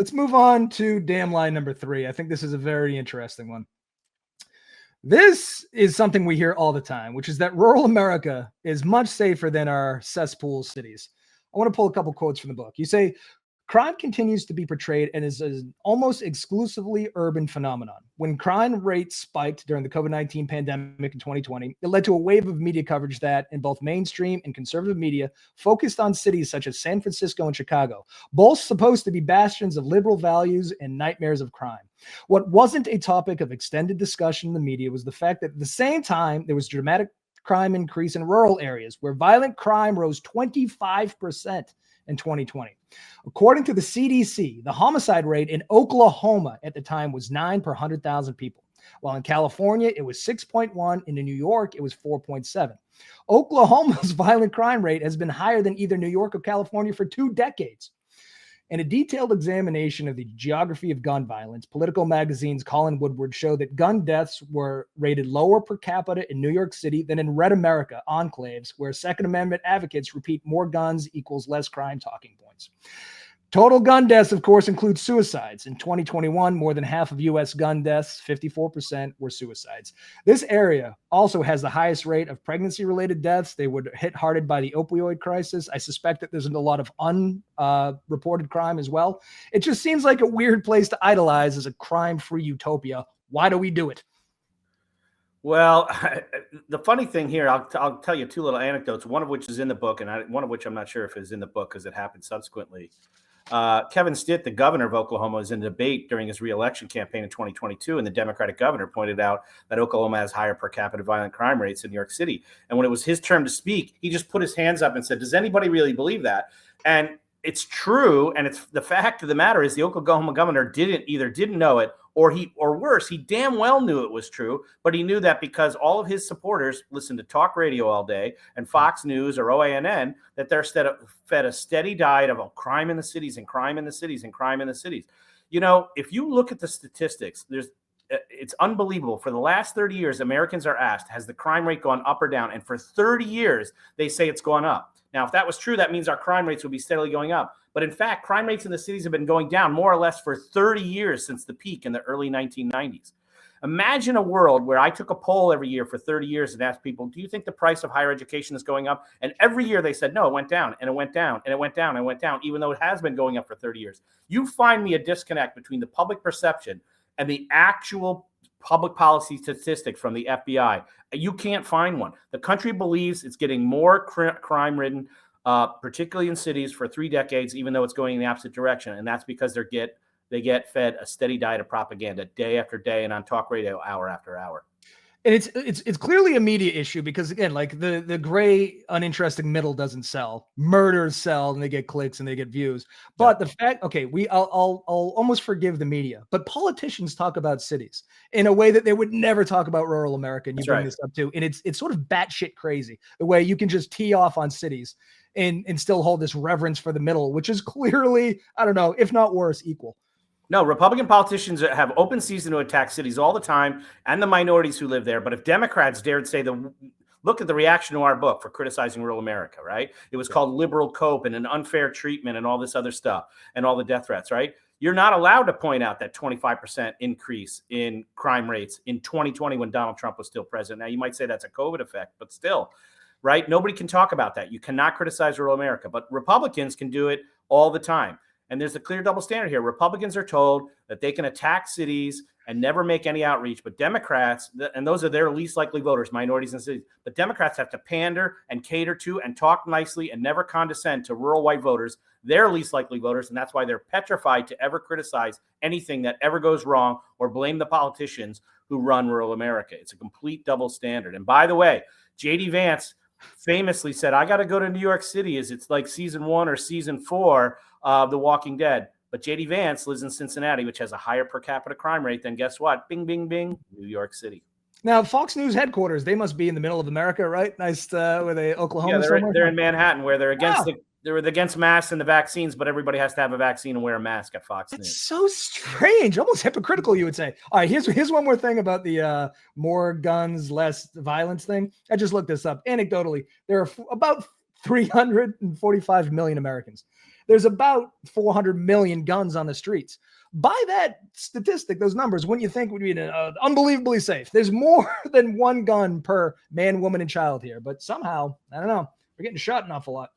Let's move on to damn lie number 3. I think this is a very interesting one. This is something we hear all the time, which is that rural America is much safer than our cesspool cities. I want to pull a couple quotes from the book. You say, crime continues to be portrayed and is an almost exclusively urban phenomenon. When crime rates spiked during the COVID-19 pandemic in 2020, it led to a wave of media coverage that, in both mainstream and conservative media, focused on cities such as San Francisco and Chicago, both supposed to be bastions of liberal values and nightmares of crime. What wasn't a topic of extended discussion in the media was the fact that at the same time, there was dramatic crime increase in rural areas where violent crime rose 25% in 2020. According to the CDC, the homicide rate in Oklahoma at the time was 9 per 100,000 people, while in California, it was 6.1, and in New York, it was 4.7. Oklahoma's violent crime rate has been higher than either New York or California for 2 decades. In a detailed examination of the geography of gun violence, Political Magazine's Colin Woodward showed that gun deaths were rated lower per capita in New York City than in red America enclaves, where Second Amendment advocates repeat more guns equals less crime talking points. Total gun deaths, of course, include suicides. In 2021, more than half of U.S. gun deaths, 54%, were suicides. This area also has the highest rate of pregnancy-related deaths. They were hit hard by the opioid crisis. I suspect that there's a lot of unreported crime as well. It just seems like a weird place to idolize as a crime-free utopia. Why do we do it? Well, the funny thing here, I'll tell you 2 little anecdotes, one of which is in the book, and one of which I'm not sure if it's in the book because it happened subsequently. Kevin Stitt, the governor of Oklahoma, was in a debate during his reelection campaign in 2022, and the Democratic governor pointed out that Oklahoma has higher per capita violent crime rates than New York City. And when it was his turn to speak, he just put his hands up and said, does anybody really believe that? And it's true, and it's the fact of the matter is the Oklahoma governor didn't know it, or worse, he damn well knew it was true, but he knew that because all of his supporters listen to talk radio all day and Fox News or OANN, that they're fed a steady diet of crime in the cities and crime in the cities and crime in the cities. You know, if you look at the statistics, it's unbelievable. For the last 30 years, Americans are asked, has the crime rate gone up or down? And for 30 years, they say it's gone up. Now, if that was true, that means our crime rates would be steadily going up. But in fact, crime rates in the cities have been going down more or less for 30 years since the peak in the early 1990s. Imagine a world where I took a poll every year for 30 years and asked people, do you think the price of higher education is going up? And every year they said, no, it went down, and it went down, and it went down, and it went down, even though it has been going up for 30 years. You find me a disconnect between the public perception and the actual public policy statistics from the FBI. You can't find one. The country believes it's getting more crime-ridden, particularly in cities, for 3 decades, even though it's going in the opposite direction. And that's because they get fed a steady diet of propaganda day after day and on talk radio hour after hour. And it's clearly a media issue because, again, like the gray, uninteresting middle doesn't sell. Murders sell and they get clicks and they get views. But the fact, okay, I'll almost forgive the media, but politicians talk about cities in a way that they would never talk about rural America. And you bring this up too. And it's sort of batshit crazy the way you can just tee off on cities and still hold this reverence for the middle, which is clearly, I don't know, if not worse, equal. No, Republican politicians have open season to attack cities all the time and the minorities who live there. But if Democrats dared say look at the reaction to our book for criticizing rural America, right? It was called liberal cope and an unfair treatment and all this other stuff and all the death threats, right? You're not allowed to point out that 25% increase in crime rates in 2020 when Donald Trump was still president. Now, you might say that's a COVID effect, but still, right? Nobody can talk about that. You cannot criticize rural America, but Republicans can do it all the time. And there's a clear double standard here. Republicans are told that they can attack cities and never make any outreach. But Democrats, and those are their least likely voters, minorities in cities, but Democrats have to pander and cater to and talk nicely and never condescend to rural white voters, their least likely voters. And that's why they're petrified to ever criticize anything that ever goes wrong or blame the politicians who run rural America. It's a complete double standard. And by the way, J.D. Vance famously said, I got to go to New York City. It's like season 1 or season 4 of The Walking Dead. But J.D. Vance lives in Cincinnati, which has a higher per capita crime rate than, guess what? Bing, bing, bing, New York City. Now, Fox News headquarters, they must be in the middle of America, right? Nice, where they Oklahoma. Yeah, they're in Manhattan, where they're against masks and the vaccines, but everybody has to have a vaccine and wear a mask at Fox News. It's so strange, almost hypocritical, you would say. All right, here's one more thing about the more guns, less violence thing. I just looked this up. Anecdotally, there are about 345 million Americans. there's about 400 million guns on the streets. By that statistic, those numbers, wouldn't you think would be unbelievably safe? There's more than one gun per man, woman, and child here. But somehow, I don't know, we're getting shot an awful lot.